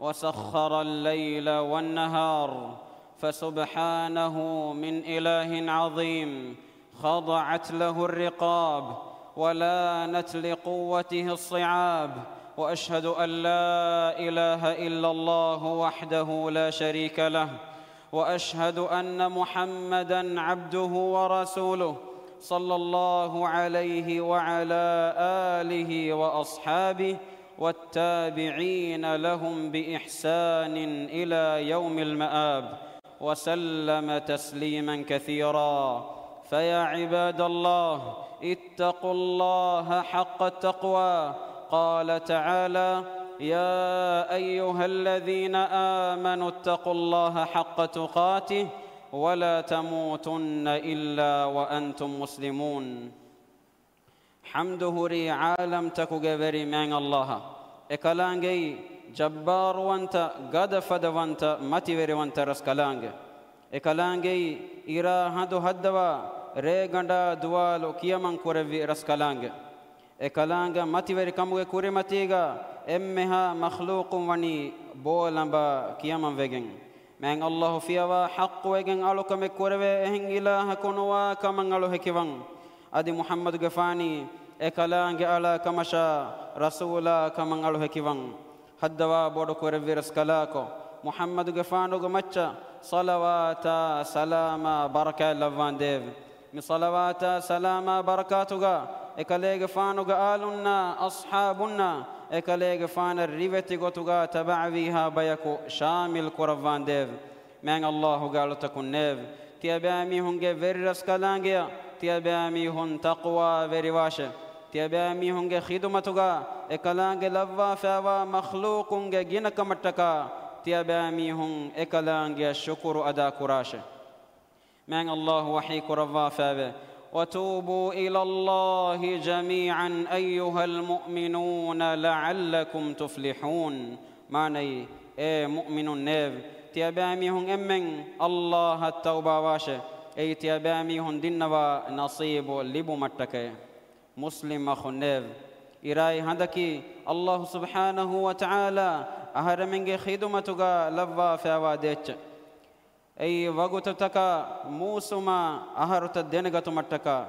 وسخر الليل والنهار، فسبحانه من إله عظيم خضعت له الرقاب ولانت لقوته الصعاب. وأشهد أن لا إله إلا الله وحده لا شريك له، وأشهد أن محمدًا عبده ورسوله صلى الله عليه وعلى آله وأصحابه والتابعين لهم بإحسان إلى يوم المآب، وسلم تسليمًا كثيرًا. فيا عباد الله، اتقوا الله حق التقوى. قال تعالى: يا أيها الذين آمنوا اتقوا الله حق تقاته ولا تموتن إلا وأنتم مسلمون. حمده ري عالم تكو غبري من الله إكلانجي جبار وانت قد فد وانت متيوري وانت رسكلانج إكلانجي إرا هدو هدوا ريغندا دوالو كيامن كوري رسكلانج إكلانج متيوري كمو كوري متيغا إمها مخلوق وني بولنبا كيامن ويغن من الله فيها حق ويغن ألو كم كوري إهن إله كنوا كمن ألو هكيوان أدي محمد غفاني إكلانج على كمشا رسولا كمن ألو هكيوان حدوا بودو كوري رسكلاكو محمد غفانو غمچا صلوات سلام بركة لوان ديف من صلوات سلام بركاتوغا إكالي غفانوغا آلنا أصحابنا إكالي غفان الريوتي غوتوغا تبعويها بيكو شامل كوروان ديف من الله قالوا تكون نيف تيابامي هنگي فيرس كالانجيا تيابامي هن تقوى فيرواشة تيابامي هنگي خدمتوغا إكالانجي لوا فاوا مخلوقونگي جينك متكا تيابامي هن إكالانجي شكر أدا كراشة من الله وحي كروا فاوا وتوبوا إلى الله جميعا أيها المؤمنون لعلكم تفلحون. معني مؤمن نيف تيابامي هن أمن الله التوبة واشة أي تيابامي هن دينوا نصيب لبو متك مسلم أخو نيف إراي هندكي الله سبحانه وتعالى أهرمنج خدمتك لوا فاوا ديتش أي وقتك موسما أهرت الدنجة متك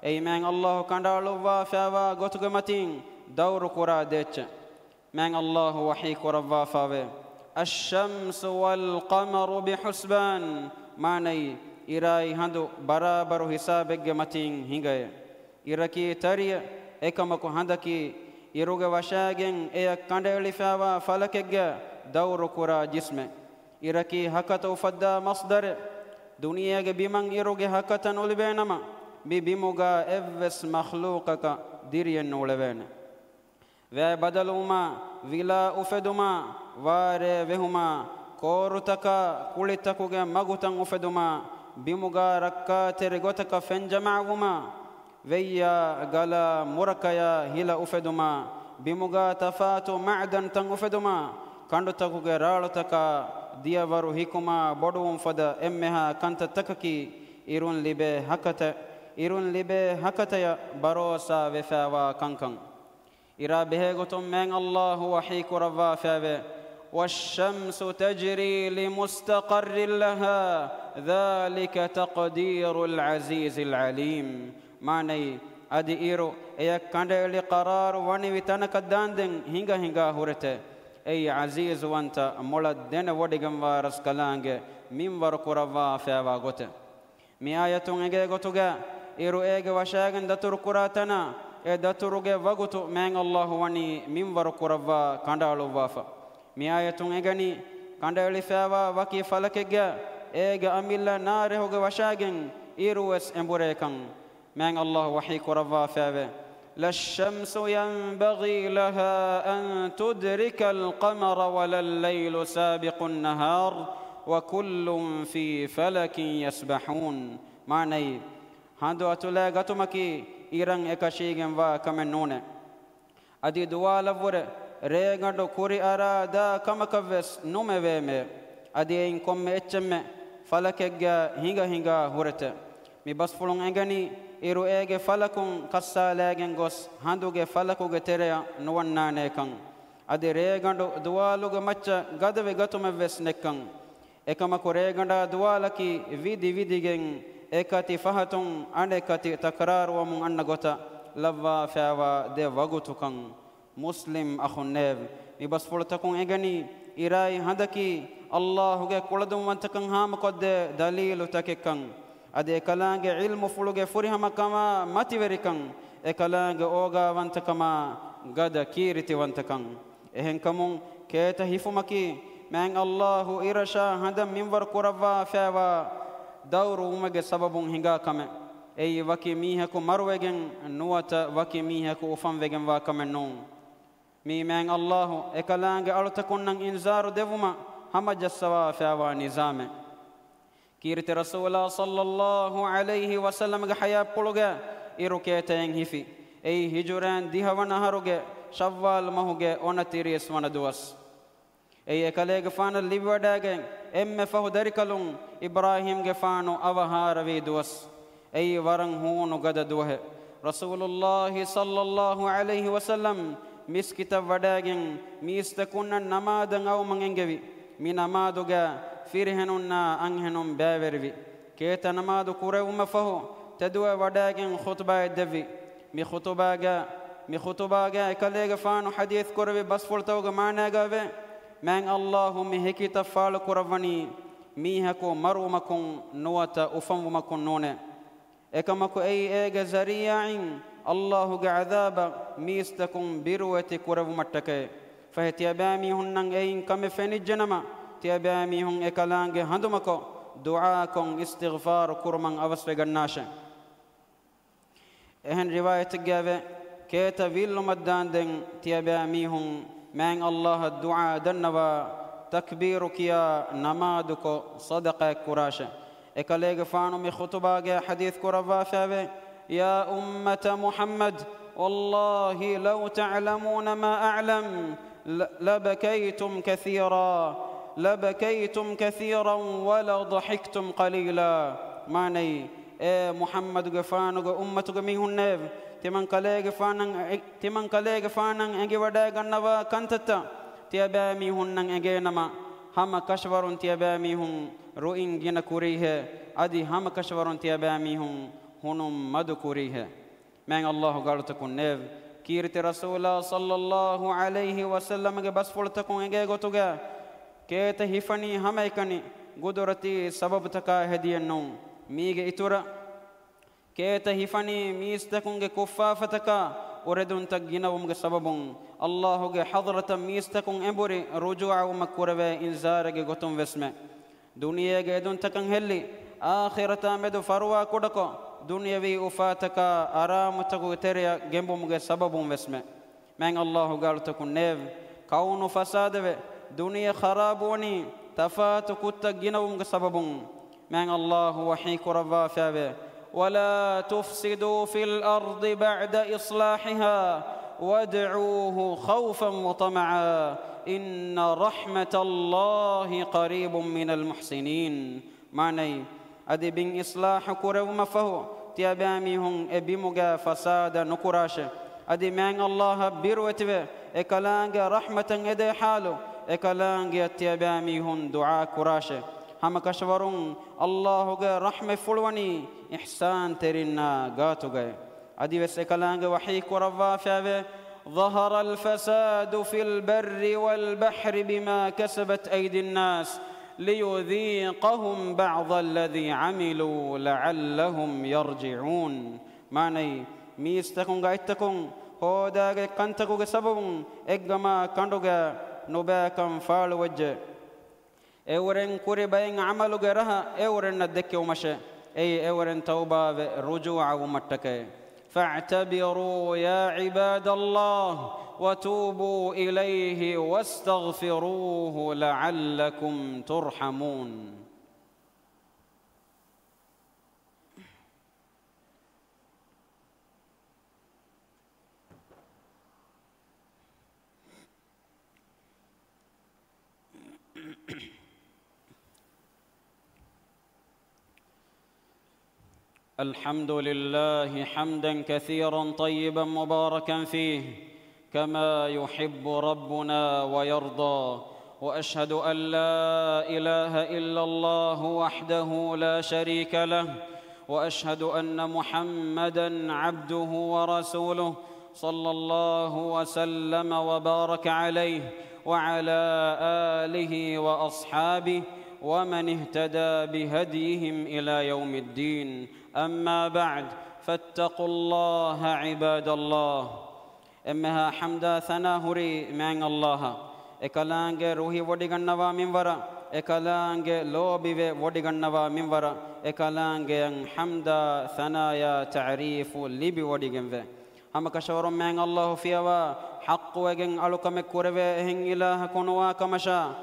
أي من الله كندالوا فاوا قتك متين دور كرا ديتش من الله وحي كرا فاوا الشمس والقمر بحسبان معني إراي هندو برابر حسابك متين هنگاي إراكي تري إكمكو هندكي إروغ وشاگن إيا كندالي فاوا فلكك دور كرا جسمه إراكي هكتو فدا مصدر دنيا بمن إروغ هكتا نولبينما ببمغا إفس مخلوقك ديريا نولبين وبدلوما ولا أفدما واره وهما كورتكا كولتكوغا مغوتن أفدما بمغا ركا ترغوتك فنجمعهما ويا غلا مركيا هلا أفدما بمغا تفاتو معدن تن أفدما كندتكوغا رالتكا ديavaru hikuma bodum fada emmeha kanta takaki irun libe hakata barosa vefawa kankan ira behegotum men Allah wahi kurava fave والشمس تجري لمستقر لها ذلك تقدير العزيز العليم معني ادي ايرو ايا كندل قرار وني وتنك داندن هنگا هورته أي عزيز وانت مولدين وديغم وارس كلانج ميم وركوروا فيوا غوت مي آياتون ايغي غوتوغا إيرو ايغي وشاغن دتور كراتنا اي دتوروغي وغوتو من الله وني ميم وركوروا كاندالو وافا مي آياتون ايغني كاندالي فيوا وكي فلكيغا ايغي اميلا نارهوغي وشاغن إيرو اس امبوريكان من الله وحي كوروا فيوا لا الشمس ينبغي لها أن تدرك القمر ولا الليل سابق النهار وكل في فلك يسبحون معني هندو أتولا غتمكي إيران إكاشيغن وكمنون أدي دوال ور ريغندو كوري أرا دا كمكفس نومي أدي إنكم إتشم فلكيغا هنگا هورت مي بس فلون إنغني إيرو إيجي فلكون قصة لاجن غوس هندوجي فلكوجي تريا نوانانة كان adi reegandu duwaluge macca gadave gatume ves nekkan ekamaku reeganda duwalaki vidi vidigen ekati fahatun anekati takraruwamun anna gota lavva fawa de wagutukan muslim akhunnev mi basfultakun egani irai handaki Allahuge kuladum wantakan hama kodde dalilu takekkan ade ekalange ilmu fuluge furihama kama mativerikan ekalange oga wantakama gada kiriti wantakan ehen kamun keta hifumaki man Allahu irasha handam minwar kurawwa fawa dawru umage sababun hinga kame ei waki mihaku marwegen nuwata waki mihaku ufamwegen wa kame non mi man Allahu ekalange alutakunnan inzaru devuma hama jassawa fawa nizame kirti rasulullah sallallahu alayhi wasallam ga haya puluga iruketen hifi ei hijuran dihawana haruge shawwal mahuge onatiris wana duwas ei ekalege fana libwadage emme fahu darikalun ibrahim ge fanu avaharavi duwas ei warang hunu gada duhe rasulullah sallallahu alayhi wasallam miskita wadagen mistakunna namadan aw mangengevi mi namaduga firhenunna anhenum bavervi keta namadu kurewuma fahu tadwa wadagen khutba devi mi khutubaga ekalega fanu hadith korwe basfultawga managave man Allahu mi hikita fal kurawani mi hako marumakun nuwata ufammakun nune ekamako ei ega zariya'in Allahu ga adaba mistakum birwati kurawmattake fahtiyabami hunnan ein kame fenijnama tiyabami hun ekalange handumako du'a kon istighfar kurman avasvegannashe ehen riwayat gave keta villu maddanden tiyabami hun man Allah du'a danwa takbiru kiya namaduko sadaqa kurashe ekalega fanu mi khutubage hadith kurawa fave ya ummata muhammad wallahi law ta'lamuna ma a'lam لبكيتم كثيرا ولا ضحكتم قليلا ماني محمد غفانو امتو ميهن نيف تمن كليغ فانن انغي ودا غنوا كنتتا تيبامي هنن انغينما هم كشورون تيبامي هن روين جن كوريه ادي هم كشورون تيبامي هن هنم مد كوريه من الله قال تكون نيف كيرت رسول صلى الله عليه وسلم بس فلتكون انغي غتوغا كيت هفني هميكني قدرتي سبب تكا هدينو ميغ إتورا كيت هفني ميستكون كفافتك وردون تجينا ومغ سببون الله حضرة ميستكون امبوري رجوع ومكورة انزار غتون وسمه دنيا غدون تكن هلي آخرة مدو فروا كودكو دنيا وي وفاتك آرام تكو تريا جنبو مغ سببون وسمه من الله قال تكون نيف كون فساد دنيا خرابوني تفات كتا جنوم سببون من الله وحيك ربا فابه ولا تفسدوا في الأرض بعد إصلاحها وادعوه خوفا وطمعا إن رحمة الله قريب من المحسنين معني أدي بين إصلاح كروم فهو تياباميهم أبيمغا فساد نكراش أدي من الله بيروتبه إكلانغ رحمة إدي حاله إكلانغ تياباميهم دعاء كراشه هم كشورون الله رحمة فلوني إحسان ترنا قاتوغا أدي بس إكلانغ وحيك ورفا فيه ظهر الفساد في البر والبحر بما كسبت أيدي الناس ليذيقهم بعض الذي عملوا لعلهم يرجعون معني ميستكون قايتكون هو داغ كنتكو سببون إجما كندوغا نباكم فال وجه اورن كوري باين عملو غرها اورن ندك ومشى اي اورن توبه رجوع ومتك فاعتبروا يا عباد الله وتوبوا اليه واستغفروه لعلكم ترحمون الحمد لله حمدا كثيرا طيبا مباركا فيه كما يحب ربنا ويرضى. وأشهد أن لا إله إلا الله وحده لا شريك له، وأشهد أن محمدًا عبده ورسوله صلى الله وسلم وبارك عليه وعلى آله وأصحابه ومن اهتدى بهديهم إلى يوم الدين. أما بعد، فاتقوا الله عباد الله. أمها حمدا ثناهري من الله ekalaange ruhi wodigannawa minwara ekalaange loobiwe wodigannawa minwara ekalaange yang hamda thanaya ta'rifu libi wodigenwe hamakashorum men Allah fiyawa haqqwegen alukame kurwe hen ilaha kunwa kamasha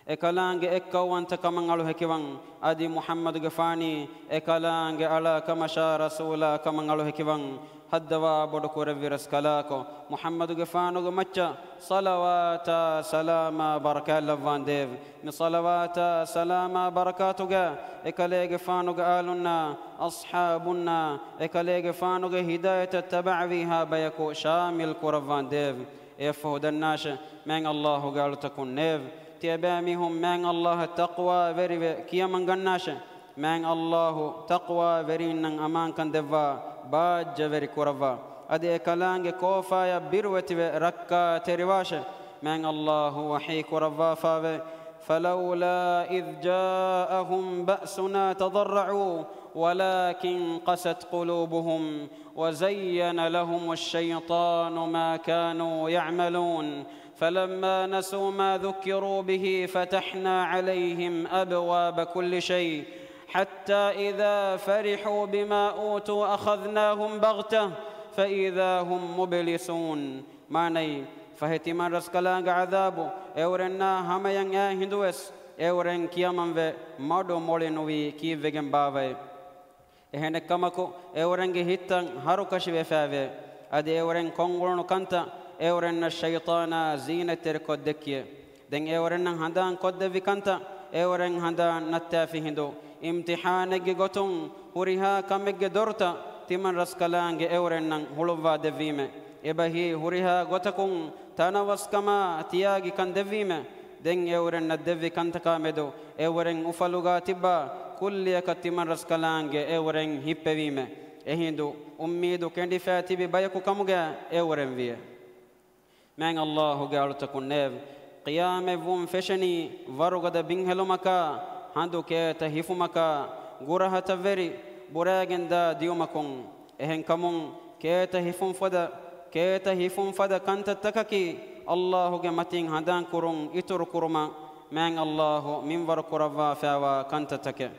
ekalaange ekkawanta kaman alu hekiwan adi Muhammad gafani ekalaange ala kamasha rasula kaman alu hekiwan haddwa bodu kurviras kalako Muhammad gafanu macha salawata salama barakalla vandev mi salawata salama barakatuga ekale gafanu alunna ashabunna ekale gafanu hidayat tabawiha bayako shamil kurvandev efhudannash men Allah galu takun nev tiabamihum men Allah taqwa verive kiyaman gannash men Allah taqwa verinan aman kan devva باجبر كرفا أدي كلانج كوفا يبروت ركا ترواش من الله وحي كرفا فاوي فلولا إذ جاءهم بأسنا تضرعوا ولكن قست قلوبهم وزين لهم الشيطان ما كانوا يعملون فلما نسوا ما ذكروا به فتحنا عليهم أبواب كل شيء حتى إذا فرحوا بما أوتوا أخذناهم بغتة فإذا هم مبلسون معني فهتمان رسكلانغ عذابو أورنا هميان هندوس أورن كيامن في مادو مولينوي كي فيجن باوي إهن كماكو أورن هيتان هاروكاش بفاوي أدي أورن كونغولنو كانتا أورن الشيطان زينة تركو دكيه دين أورن هندان كود في كانتا أورن هندان نتافي هندو امتحانك غتون هوريها كمك دورتا تمن رسكلانج اورنن هولوا دفيمه ابهي هوريها غتكون تناوس كما تياغي كان دفيمه دين اورن دفي كان تكامدو اورن افلوغا تبا كل يكتمن رسكلانج اورن هيبويمه اهندو اميدو كندي فاتي بيكو كمغا اورن في من الله قال تكون نيف قيام وم فشني ورغد بينهلو مكا handu keta hifumaka gurahata veri buragenda diumakon ehen kamun keta hifum fada kanta takaki Allahu ge matin hadan kurun itur kuruma man Allahu min war kurava fawa kanta take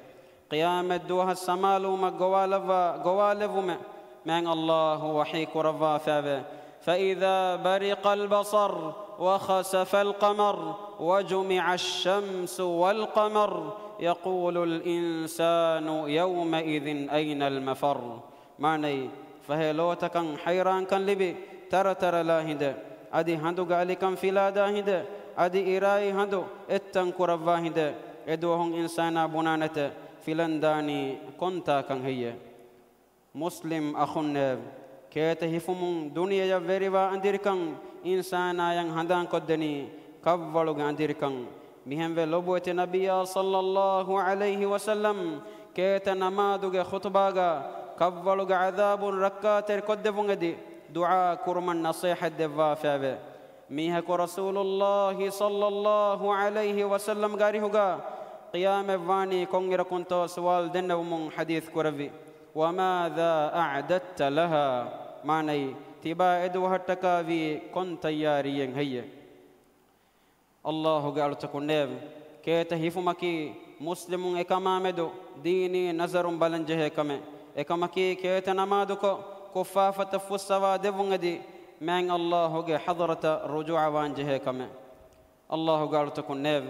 qiyamat duha samalu magwalavume man Allahu wahi kurava fawa فإذا برق البصر وخسف القمر وجمع الشمس والقمر يقول الإنسان يومئذ أين المفر معني فهلوتا كان حيران كان لبي ترى لا هند أدي هندو قالي كان فلادا هند أدي إراي هندو اتن كرفا هند ادوهم إنسانا بنانة فلنداني كنتا كان هي مسلم أخن كيت هفمون دنيا يفريوا أنديركان إنسانا ين هندان كدني كفولو أنديركان مهم لبوت النبي صلى الله عليه وسلم كيت نمادوغ خطباغا كفولو عذاب ركاتر كدفونغدي دعاء كرمان نصيحة دفا فابه ميهك رسول الله صلى الله عليه وسلم غاريهوغا قيام فاني كونغير كنتو سوال دنومون حديث كرفي وماذا أعددت لها معني تبا ادوهتكا في كن تياريين هي الله قال تكون نيف كيت هيفمكي مسلم اكمامدو ديني نظر بلنجه كمه اكمكي كيت نمادكو كفافة فسوا دفنغدي من الله حضرة رجوع وانجه كمه الله قال تكون نيف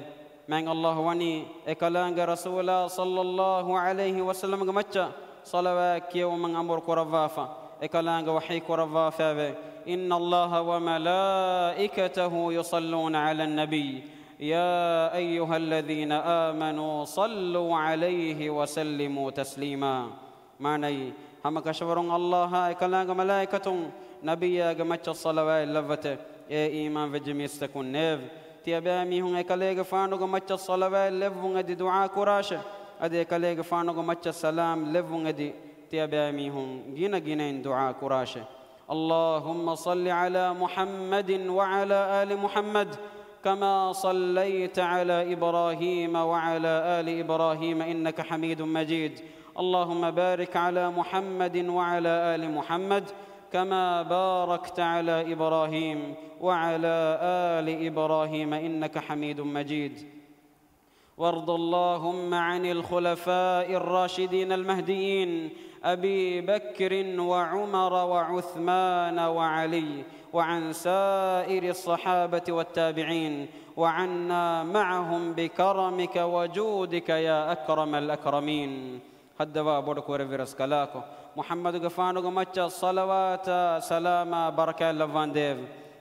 من الله وني اكلانج رسول صلى الله عليه وسلم مچا صلوات يوم امر كرفافا اكلانج وحي كرفافا إن الله وملائكته يصلون على النبي يا أيها الذين آمنوا صلوا عليه وسلموا تسليما معني هم كشورون الله اكلانج ملائكة نبياغ مچ الصلوات لفته إيمان وجميستكون نيف تيابامي هون إكاليغ فانوغ مچ الصلوات لفون أدي دعاء كراش أدي إكاليغ فانوغ مچ السلام لفون أدي تيابامي هون جينا جينين دعاء كراش اللهم صل على محمد وعلى آل محمد كما صليت على إبراهيم وعلى آل إبراهيم إنك حميد مجيد اللهم بارك على محمد وعلى آل محمد كما باركت على إبراهيم وعلى آل إبراهيم إنك حميد مجيد وارض اللهم عن الخلفاء الراشدين المهديين أبي بكر وعمر وعثمان وعلي وعن سائر الصحابة والتابعين وعنا معهم بكرمك وجودك يا أكرم الأكرمين هدوا بورك ورفرس كلاكو محمد غفانو مچا صلوات سلام بركة لفان ديف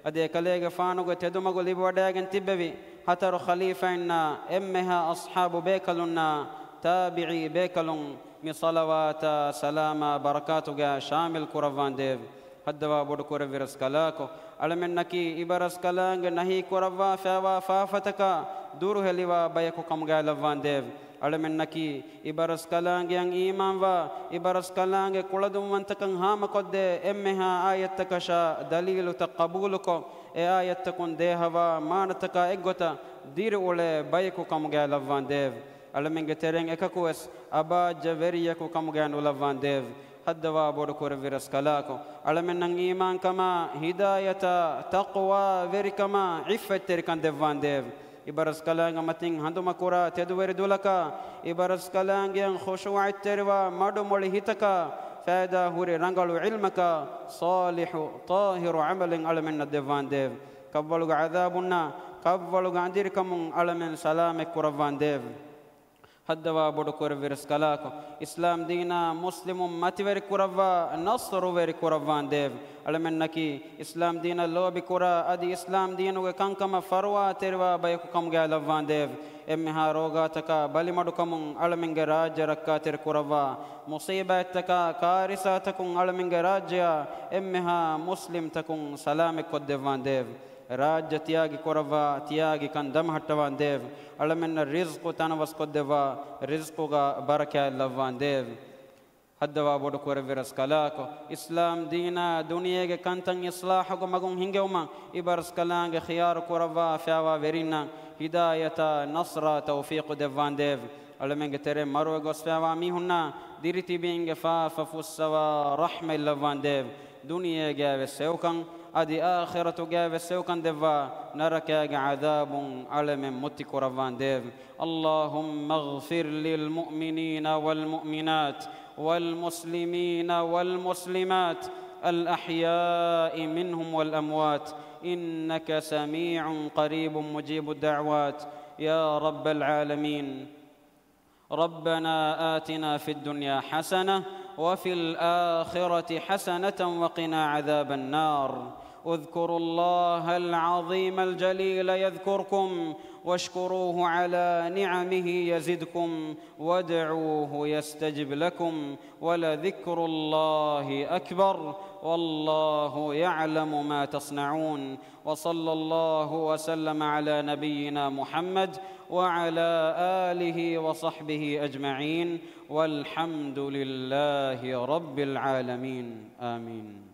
أدي كلي غفانو تدوم غلي بوداغن تببي هتر خليفة إنا أمها أصحاب بيكلنا تابعي بيكلون من صلوات سلام بركاتك شامل كرفان ديف هدوا بورك ورفرس كلاكو علمنكي إبرس كلانغ نهي كرفا فوا فافتك دور هلوا بيكو كمغا لفان ديف علمنكي إبرس كلانغ ين إيمان وا إبرس كلانغ كولدم وانتكن هام قد أمها آيتك شا دليل تقبولك آيتكن دهوا ما نتك إغوتا دير أولي بيكو كمغا لفان ديف علمنغ ترين إكاكوس أبا جبريكو كمغا لفان ديف هدوا بوركو رفيرس كلاكو علمنا إيمان كما هداية تقوى وركما عفة تركان دفان ديف إبرس كلام متين هندو كورا تدوير دولكا إبرس كلام ين خشوع التروا مادو مولي هتكا فادا هوري رنغلو علمك صالح طاهر عمل علمنا دفان ديف كبولو عذابنا كبولو عنديركم علمنا سلامك كرفان ديف هدوا بودكو رفيرس كلاكو إسلام دينا مسلم ماتيوري كورفا نصر ويري كورفان ديف علمنكي إسلام دينا لو بكورا أدي إسلام دينو كان كما فروا تروا بيكو كم لفان ديف إمها روغا تكا بالي مدكم علمنغ راج ركاتر كورفا مصيبة تكا كارثة تكون علمنغ راجيا إمها مسلم تكون سلامك كدفان ديف راج تياغي كورفا تياغي كان دم هتوان ديف علمن الرزق تنوس كدفا رزقغا بركة لفان ديف هدوا بودكو رفيرس كلاكو إسلام دينا دنيا كانتن إصلاحكو مغون هنگوما إبرس كلانغ خيار كورفا فيوا ورينا هداية نصر توفيق دفان ديف علمنغ تري مرو غوس فيوا ميهنا ديرتي بينغ ففوسوا رحمة لفان ديف دنيا جاوه سيوكن أدي آخرة جاوه سيوكن دفا نركا عذاب علم متي كورفان ديف اللهم اغفر للمؤمنين والمؤمنات والمسلمين والمسلمات الأحياء منهم والأموات إنك سميع قريب مجيب الدعوات يا رب العالمين ربنا آتنا في الدنيا حسنة وفي الآخرة حسنة وقنا عذاب النار اذكروا الله العظيم الجليل يذكركم واشكروه على نعمه يزدكم وادعوه يستجب لكم ولذكر الله أكبر والله يعلم ما تصنعون وصلى الله وسلم على نبينا محمد وعلى آله وصحبه أجمعين والحمد لله رب العالمين آمين.